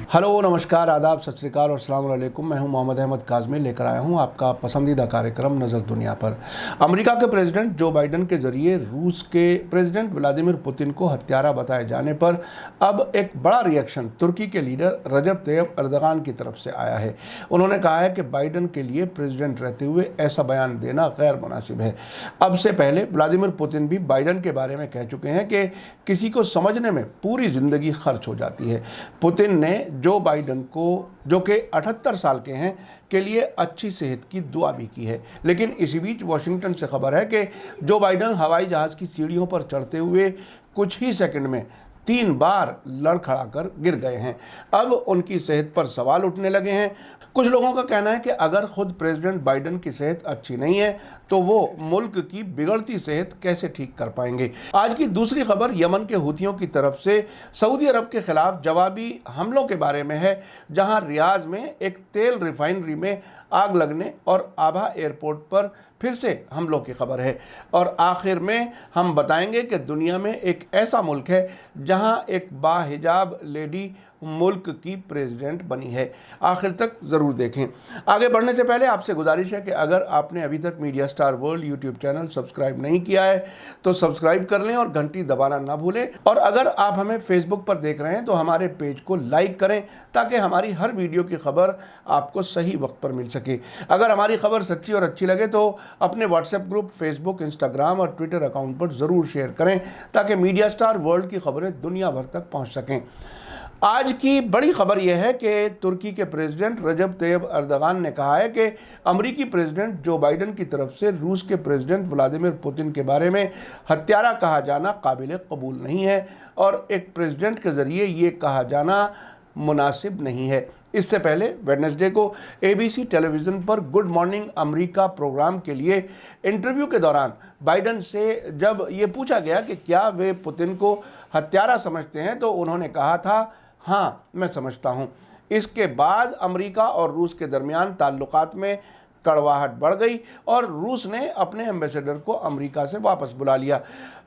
Hello, नमस्कार, आदाब, सत श्री अकाल और अस्सलाम वालेकुम। मैं हूं मोहम्मद अहमद काज़मी, लेकर आया हूं आपका पसंदीदा कार्यक्रम नज़र दुनिया पर। अमेरिका के प्रेसिडेंट जो बाइडन के ज़रिए रूस के प्रेसिडेंट व्लादिमीर पुतिन को हत्यारा बताए जाने पर अब एक बड़ा रिएक्शन तुर्की के लीडर रजब तैयब अर्दगान की तरफ से आया है। उन्होंने कहा है कि बाइडन के लिए प्रेसिडेंट रहते हुए ऐसा बयान देना गैर मुनासिब है। अब से पहले व्लादिमीर पुतिन भी बाइडन के बारे में कह चुके हैं कि किसी को समझने में पूरी ज़िंदगी खर्च हो जाती है। पुतिन ने जो बाइडन को, जो कि 78 साल के हैं, के लिए अच्छी सेहत की दुआ भी की है। लेकिन इसी बीच वाशिंगटन से खबर है कि जो बाइडन हवाई जहाज़ की सीढ़ियों पर चढ़ते हुए कुछ ही सेकंड में 3 बार लड़खड़ाकर गिर गए हैं। अब उनकी सेहत पर सवाल उठने लगे हैं। कुछ लोगों का कहना है कि अगर खुद प्रेसिडेंट बाइडन की सेहत अच्छी नहीं है तो वो मुल्क की बिगड़ती सेहत कैसे ठीक कर पाएंगे। आज की दूसरी खबर यमन के हूथियों की तरफ से सऊदी अरब के खिलाफ जवाबी हमलों के बारे में है, जहां रियाद में एक तेल रिफाइनरी में आग लगने और आभा एयरपोर्ट पर फिर से हमलों की खबर है। और आखिर में हम बताएंगे कि दुनिया में एक ऐसा मुल्क है जहां एक बाहिजाब लेडी मुल्क की प्रेसिडेंट बनी है। आखिर तक ज़रूर देखें। आगे बढ़ने से पहले आपसे गुजारिश है कि अगर आपने अभी तक media star world YouTube channel subscribe नहीं किया है तो सब्सक्राइब कर लें और घंटी दबाना ना भूलें। और अगर आप हमें फेसबुक पर देख रहे हैं तो हमारे पेज को लाइक करें ताकि हमारी हर वीडियो की खबर आपको सही वक्त पर मिल सके। अगर हमारी खबर सच्ची और अच्छी लगे तो अपने व्हाट्सएप ग्रुप, फेसबुक, इंस्टाग्राम और ट्विटर अकाउंट पर ज़रूर शेयर करें ताकि मीडिया स्टार वर्ल्ड की खबरें दुनिया भर तक पहुँच सकें। आज की बड़ी खबर यह है कि तुर्की के प्रेसिडेंट रजब तैयब अर्दगान ने कहा है कि अमेरिकी प्रेसिडेंट जो बाइडन की तरफ से रूस के प्रेसिडेंट व्लादिमीर पुतिन के बारे में हत्यारा कहा जाना काबिल कबूल नहीं है और एक प्रेसिडेंट के ज़रिए ये कहा जाना मुनासिब नहीं है। इससे पहले वेडनेसडे को ABC टेलीविज़न पर गुड मॉर्निंग अमेरिका प्रोग्राम के लिए इंटरव्यू के दौरान बाइडन से जब ये पूछा गया कि क्या वे पुतिन को हत्यारा समझते हैं तो उन्होंने कहा था, हाँ, मैं समझता हूँ। इसके बाद अमेरिका और रूस के दरमियान ताल्लुकात में कड़वाहट बढ़ गई और रूस ने अपने एम्बेसडर को अमेरिका से वापस बुला लिया।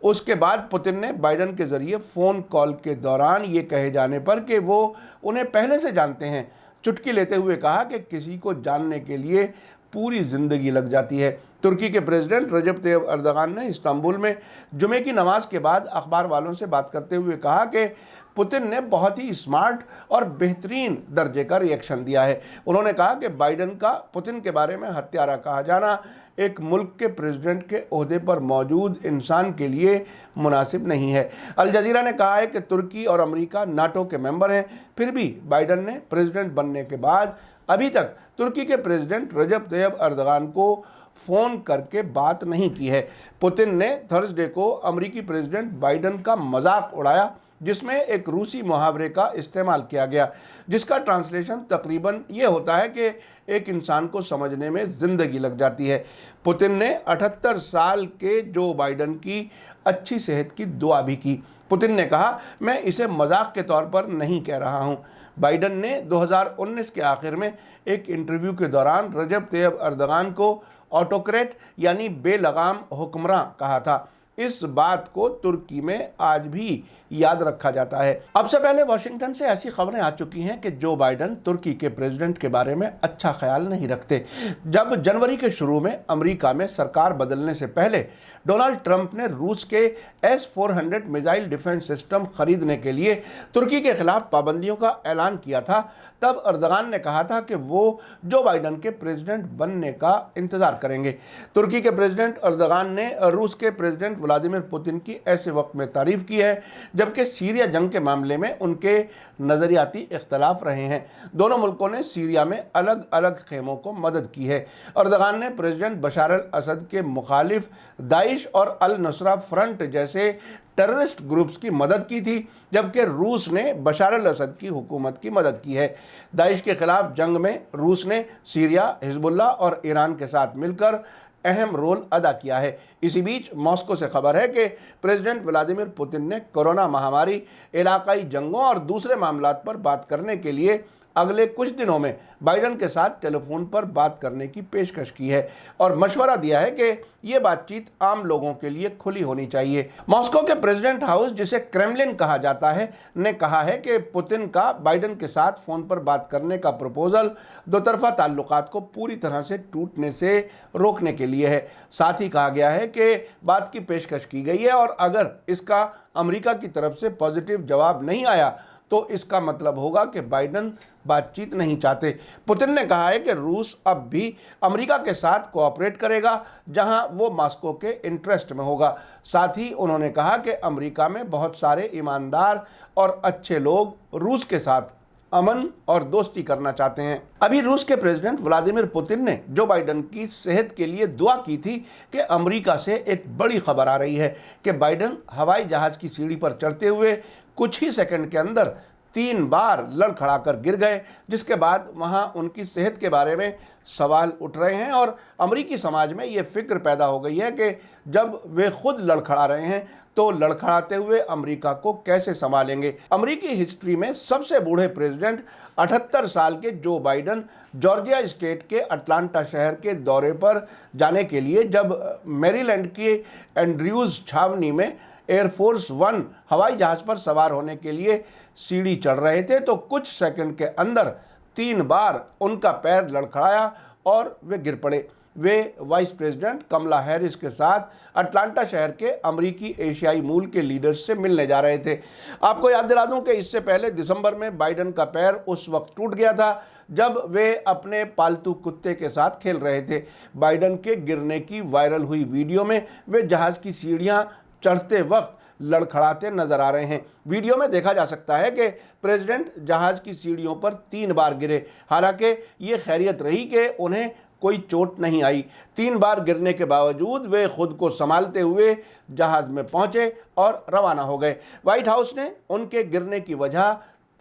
उसके बाद पुतिन ने बाइडन के ज़रिए फ़ोन कॉल के दौरान ये कहे जाने पर कि वो उन्हें पहले से जानते हैं, चुटकी लेते हुए कहा कि किसी को जानने के लिए पूरी ज़िंदगी लग जाती है। तुर्की के प्रेसिडेंट रजब तैयब अर्दगान ने इस्तांबुल में जुमे की नमाज के बाद अखबार वालों से बात करते हुए कहा कि पुतिन ने बहुत ही स्मार्ट और बेहतरीन दर्जे का रिएक्शन दिया है। उन्होंने कहा कि बाइडन का पुतिन के बारे में हत्यारा कहा जाना एक मुल्क के प्रेसिडेंट के ओहदे पर मौजूद इंसान के लिए मुनासिब नहीं है। अल जज़ीरा ने कहा है कि तुर्की और अमेरिका नाटो के मेंबर हैं, फिर भी बाइडन ने प्रेसिडेंट बनने के बाद अभी तक तुर्की के प्रेसिडेंट रजब तैयब अर्दगान को फ़ोन करके बात नहीं की है। पुतिन ने थर्सडे को अमेरिकी प्रेसिडेंट बाइडन का मजाक उड़ाया जिसमें एक रूसी मुहावरे का इस्तेमाल किया गया, जिसका ट्रांसलेशन तकरीबन ये होता है कि एक इंसान को समझने में ज़िंदगी लग जाती है। पुतिन ने 78 साल के जो बाइडन की अच्छी सेहत की दुआ भी की। पुतिन ने कहा, मैं इसे मजाक के तौर पर नहीं कह रहा हूँ। बाइडन ने 2019 के आखिर में एक इंटरव्यू के दौरान रजब तैयब अर्दगान को ऑटोक्रेट यानी बेलगाम हुक्मरां कहा था। इस बात को तुर्की में आज भी याद रखा जाता है। अब से पहले वाशिंगटन से ऐसी खबरें आ चुकी हैं कि जो बाइडन तुर्की के प्रेसिडेंट के बारे में अच्छा ख्याल नहीं रखते। जब जनवरी के शुरू में अमेरिका में सरकार बदलने से पहले डोनाल्ड ट्रंप ने रूस के S-400 मिसाइल डिफेंस सिस्टम खरीदने के लिए तुर्की के खिलाफ पाबंदियों का ऐलान किया था, तब अर्दगान ने कहा था कि वो जो बाइडन के प्रेसिडेंट बनने का इंतज़ार करेंगे। तुर्की के प्रेसिडेंट अर्दगान ने रूस के प्रेसिडेंट व्लादिमीर पुतिन की ऐसे वक्त में तारीफ़ की है जबकि सीरिया जंग के मामले में उनके नज़रियाती इख्तलाफ रहे हैं। दोनों मुल्कों ने सीरिया में अलग अलग खेमों को मदद की है। अर्दगान ने प्रेसिडेंट बशार अल असद के मुखालिफ दाइश और अल नुसरा फ्रंट जैसे टेररिस्ट ग्रुप्स की मदद की थी, जबकि रूस ने बशार अल असद की हुकूमत की मदद की है। दाइश के खिलाफ जंग में रूस ने सीरिया, हिजबुल्लाह और ईरान के साथ मिलकर अहम रोल अदा किया है। इसी बीच मॉस्को से खबर है कि प्रेसिडेंट व्लादिमीर पुतिन ने कोरोना महामारी, इलाकाई जंगों और दूसरे मामलात पर बात करने के लिए अगले कुछ दिनों में बाइडन के साथ टेलीफोन पर बात करने की पेशकश की है और मशवरा दिया है कि ये बातचीत आम लोगों के लिए खुली होनी चाहिए। मॉस्को के प्रेसिडेंट हाउस, जिसे क्रेमलिन कहा जाता है, ने कहा है कि पुतिन का बाइडन के साथ फोन पर बात करने का प्रपोजल दोतरफा ताल्लुकात को पूरी तरह से टूटने से रोकने के लिए है। साथ ही कहा गया है कि बात की पेशकश की गई है और अगर इसका अमेरिका की तरफ से पॉजिटिव जवाब नहीं आया तो इसका मतलब होगा कि बाइडन बातचीत नहीं चाहते। पुतिन ने कहा है कि रूस अब भी अमेरिका के साथ कोऑपरेट करेगा जहां वो मॉस्को के इंटरेस्ट में होगा। साथ ही उन्होंने कहा कि अमेरिका में बहुत सारे ईमानदार और अच्छे लोग रूस के साथ अमन और दोस्ती करना चाहते हैं। अभी रूस के प्रेसिडेंट व्लादिमीर पुतिन ने जो बाइडन की सेहत के लिए दुआ की थी कि अमेरिका से एक बड़ी खबर आ रही है कि बाइडन हवाई जहाज की सीढ़ी पर चढ़ते हुए कुछ ही सेकंड के अंदर 3 बार लड़खड़ाकर गिर गए, जिसके बाद वहां उनकी सेहत के बारे में सवाल उठ रहे हैं और अमेरिकी समाज में ये फिक्र पैदा हो गई है कि जब वे खुद लड़खड़ा रहे हैं तो लड़खड़ाते हुए अमेरिका को कैसे संभालेंगे। अमेरिकी हिस्ट्री में सबसे बूढ़े प्रेसिडेंट 78 साल के जो बाइडन जॉर्जिया स्टेट के अटलांटा शहर के दौरे पर जाने के लिए जब मैरीलैंड के एंड्रयूज छावनी में एयरफोर्स 1 हवाई जहाज पर सवार होने के लिए सीढ़ी चढ़ रहे थे तो कुछ सेकंड के अंदर 3 बार उनका पैर लड़खड़ाया और वे गिर पड़े। वे वाइस प्रेसिडेंट कमला हैरिस के साथ अटलांटा शहर के अमेरिकी एशियाई मूल के लीडर्स से मिलने जा रहे थे। आपको याद दिला दूं कि इससे पहले दिसंबर में बाइडन का पैर उस वक्त टूट गया था जब वे अपने पालतू कुत्ते के साथ खेल रहे थे। बाइडन के गिरने की वायरल हुई वीडियो में वे जहाज की सीढ़ियां चढ़ते वक्त लड़खड़ाते नजर आ रहे हैं। वीडियो में देखा जा सकता है कि प्रेसिडेंट जहाज की सीढ़ियों पर 3 बार गिरे। हालांकि ये खैरियत रही कि उन्हें कोई चोट नहीं आई। 3 बार गिरने के बावजूद वे खुद को संभालते हुए जहाज में पहुंचे और रवाना हो गए। व्हाइट हाउस ने उनके गिरने की वजह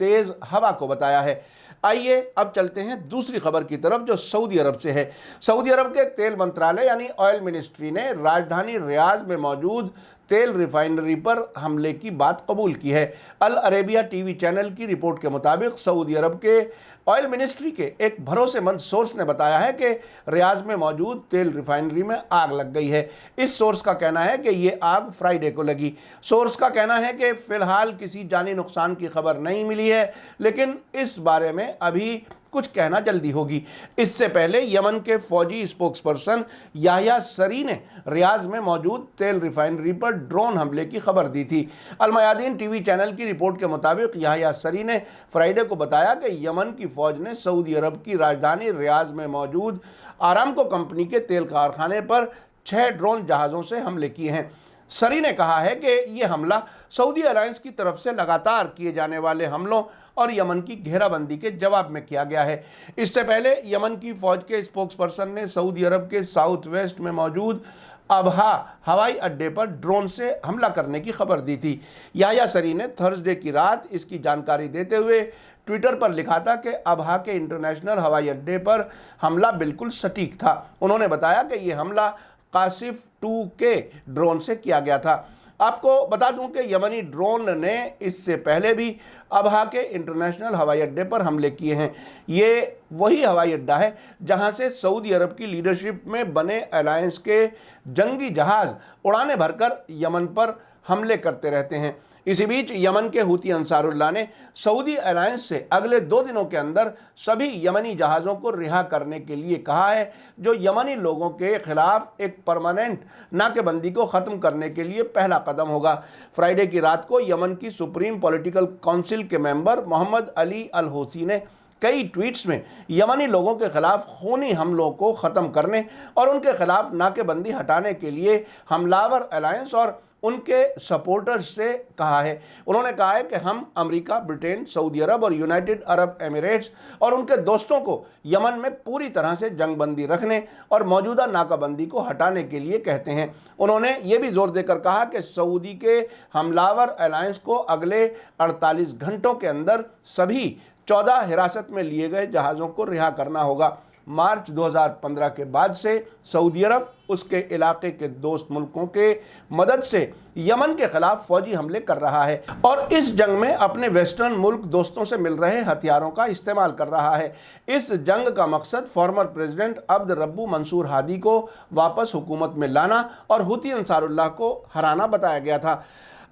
तेज हवा को बताया है। आइए अब चलते हैं दूसरी खबर की तरफ जो सऊदी अरब से है। सऊदी अरब के तेल मंत्रालय यानी ऑयल मिनिस्ट्री ने राजधानी रियाद में मौजूद तेल रिफाइनरी पर हमले की बात कबूल की है। अल अरेबिया टीवी चैनल की रिपोर्ट के मुताबिक सऊदी अरब के ऑयल मिनिस्ट्री के एक भरोसेमंद सोर्स ने बताया है कि रियाद में मौजूद तेल रिफाइनरी में आग लग गई है। इस सोर्स का कहना है कि ये आग फ्राइडे को लगी। सोर्स का कहना है कि फिलहाल किसी जानी नुकसान की खबर नहीं मिली है, लेकिन इस बारे में अभी कुछ कहना जल्दी होगी। इससे पहले यमन के फौजी स्पोक्सपर्सन याह्या सरी ने रियाद में मौजूद तेल रिफाइनरी पर ड्रोन हमले की खबर दी थी। अल मयादीन टीवी चैनल की रिपोर्ट के मुताबिक याह्या सरी ने फ्राइडे को बताया कि यमन की फौज ने सऊदी अरब की राजधानी रियाद में मौजूद आरामको कंपनी के तेल कारखाने पर 6 ड्रोन जहाज़ों से हमले किए हैं। सरी ने कहा है कि ये हमला सऊदी अलायंस की तरफ से लगातार किए जाने वाले हमलों और यमन की घेराबंदी के जवाब में किया गया है। इससे पहले यमन की फौज के स्पोक्सपर्सन ने सऊदी अरब के साउथ वेस्ट में मौजूद अबहा हवाई अड्डे पर ड्रोन से हमला करने की खबर दी थी। याह्या सरी ने थर्सडे की रात इसकी जानकारी देते हुए ट्विटर पर लिखा था कि अबहा के इंटरनेशनल हवाई अड्डे पर हमला बिल्कुल सटीक था। उन्होंने बताया कि यह हमला कासिफ 2 के ड्रोन से किया गया था। आपको बता दूं कि यमनी ड्रोन ने इससे पहले भी अबहा के इंटरनेशनल हवाई अड्डे पर हमले किए हैं। ये वही हवाई अड्डा है जहां से सऊदी अरब की लीडरशिप में बने अलायंस के जंगी जहाज उड़ानें भरकर यमन पर हमले करते रहते हैं। इसी बीच यमन के हूती अंसारुल्लाह ने सऊदी अलायंस से अगले 2 दिनों के अंदर सभी यमनी जहाज़ों को रिहा करने के लिए कहा है, जो यमनी लोगों के खिलाफ एक परमानेंट नाकेबंदी को ख़त्म करने के लिए पहला कदम होगा। फ्राइडे की रात को यमन की सुप्रीम पॉलिटिकल काउंसिल के मेंबर मोहम्मद अली अल होसी ने कई ट्वीट्स में यमनी लोगों के खिलाफ खूनी हमलों को ख़त्म करने और उनके खिलाफ नाकेबंदी हटाने के लिए हमलावर अलायंस और उनके सपोर्टर्स से कहा है। उन्होंने कहा है कि हम अमेरिका, ब्रिटेन, सऊदी अरब और यूनाइटेड अरब एमिरेट्स और उनके दोस्तों को यमन में पूरी तरह से जंगबंदी रखने और मौजूदा नाकाबंदी को हटाने के लिए कहते हैं। उन्होंने ये भी जोर देकर कहा कि सऊदी के हमलावर अलायंस को अगले 48 घंटों के अंदर सभी 14 हिरासत में लिए गए जहाज़ों को रिहा करना होगा। मार्च 2015 के बाद से सऊदी अरब उसके इलाके के दोस्त मुल्कों के मदद से यमन के खिलाफ फौजी हमले कर रहा है और इस जंग में अपने वेस्टर्न मुल्क दोस्तों से मिल रहे हथियारों का इस्तेमाल कर रहा है। इस जंग का मकसद फॉर्मर प्रेसिडेंट अब्द रब्बू मंसूर हादी को वापस हुकूमत में लाना और हुती अंसारुल्लाह को हराना बताया गया था।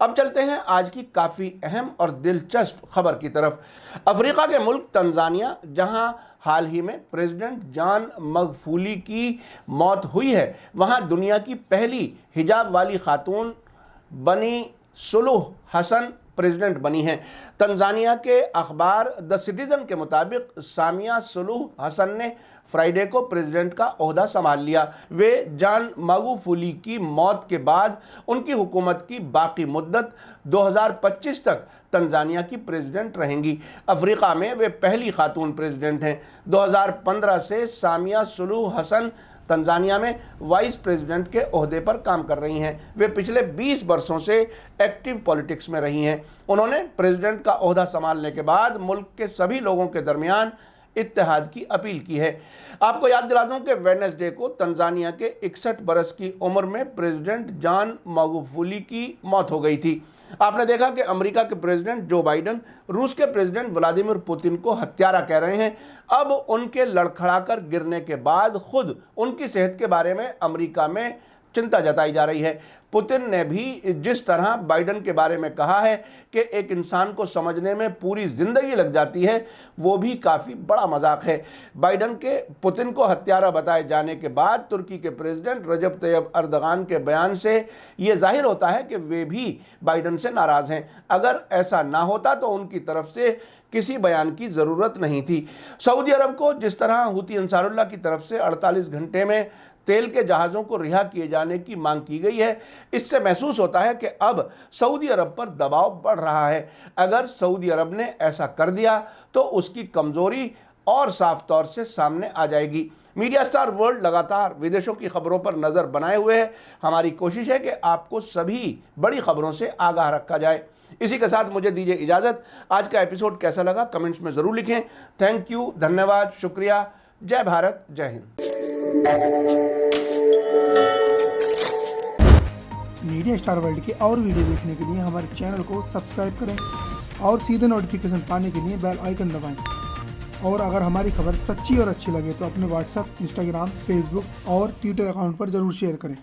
अब चलते हैं आज की काफ़ी अहम और दिलचस्प खबर की तरफ। अफ्रीका के मुल्क तंजानिया, जहां हाल ही में प्रेसिडेंट जॉन मगफूली की मौत हुई है, वहां दुनिया की पहली हिजाब वाली खातून बनी सुलूह हसन प्रेसिडेंट बनी हैं। तंजानिया के अखबार द सिटीजन के मुताबिक सामिया सुलूह हसन ने फ्राइडे को प्रेसिडेंट का ओहदा संभाल लिया। वे जॉन मगफूली की मौत के बाद उनकी हुकूमत की बाकी मुद्दत 2025 तक तंजानिया की प्रेसिडेंट रहेंगी। अफ्रीका में वे पहली खातून प्रेसिडेंट हैं। 2015 से सामिया सुलूह हसन तंजानिया में वाइस प्रेसिडेंट के ओहदे पर काम कर रही हैं। वे पिछले 20 वर्षों से एक्टिव पॉलिटिक्स में रही हैं। उन्होंने प्रेसिडेंट का ओहदा संभालने के बाद मुल्क के सभी लोगों के दरमियान इत्तेहाद की अपील की है। आपको याद दिला दूं कि वेडनेसडे को तंजानिया के 61 बरस की उम्र में प्रेसिडेंट जॉन मगफूली की मौत हो गई थी। आपने देखा कि अमेरिका के प्रेसिडेंट जो बाइडन रूस के प्रेसिडेंट व्लादिमीर पुतिन को हत्यारा कह रहे हैं। अब उनके लड़खड़ाकर गिरने के बाद खुद उनकी सेहत के बारे में अमेरिका में चिंता जताई जा रही है। पुतिन ने भी जिस तरह बाइडन के बारे में कहा है कि एक इंसान को समझने में पूरी जिंदगी लग जाती है, वो भी काफ़ी बड़ा मजाक है। बाइडन के पुतिन को हत्यारा बताए जाने के बाद तुर्की के प्रेसिडेंट रजब तैयब अर्दगान के बयान से ये जाहिर होता है कि वे भी बाइडन से नाराज़ हैं। अगर ऐसा ना होता तो उनकी तरफ से किसी बयान की ज़रूरत नहीं थी। सऊदी अरब को जिस तरह हुती अंसारुल्लाह की तरफ से 48 घंटे में तेल के जहाज़ों को रिहा किए जाने की मांग की गई है, इससे महसूस होता है कि अब सऊदी अरब पर दबाव बढ़ रहा है। अगर सऊदी अरब ने ऐसा कर दिया तो उसकी कमज़ोरी और साफ तौर से सामने आ जाएगी। मीडिया स्टार वर्ल्ड लगातार विदेशों की खबरों पर नज़र बनाए हुए है। हमारी कोशिश है कि आपको सभी बड़ी खबरों से आगाह रखा जाए। इसी के साथ मुझे दीजिए इजाज़त। आज का एपिसोड कैसा लगा कमेंट्स में ज़रूर लिखें। थैंक यू, धन्यवाद, शुक्रिया। जय भारत, जय हिंद। मीडिया स्टार वर्ल्ड के और वीडियो देखने के लिए हमारे चैनल को सब्सक्राइब करें और सीधे नोटिफिकेशन पाने के लिए बेल आइकन दबाएं। और अगर हमारी खबर सच्ची और अच्छी लगे तो अपने व्हाट्सएप, इंस्टाग्राम, फेसबुक और ट्विटर अकाउंट पर ज़रूर शेयर करें।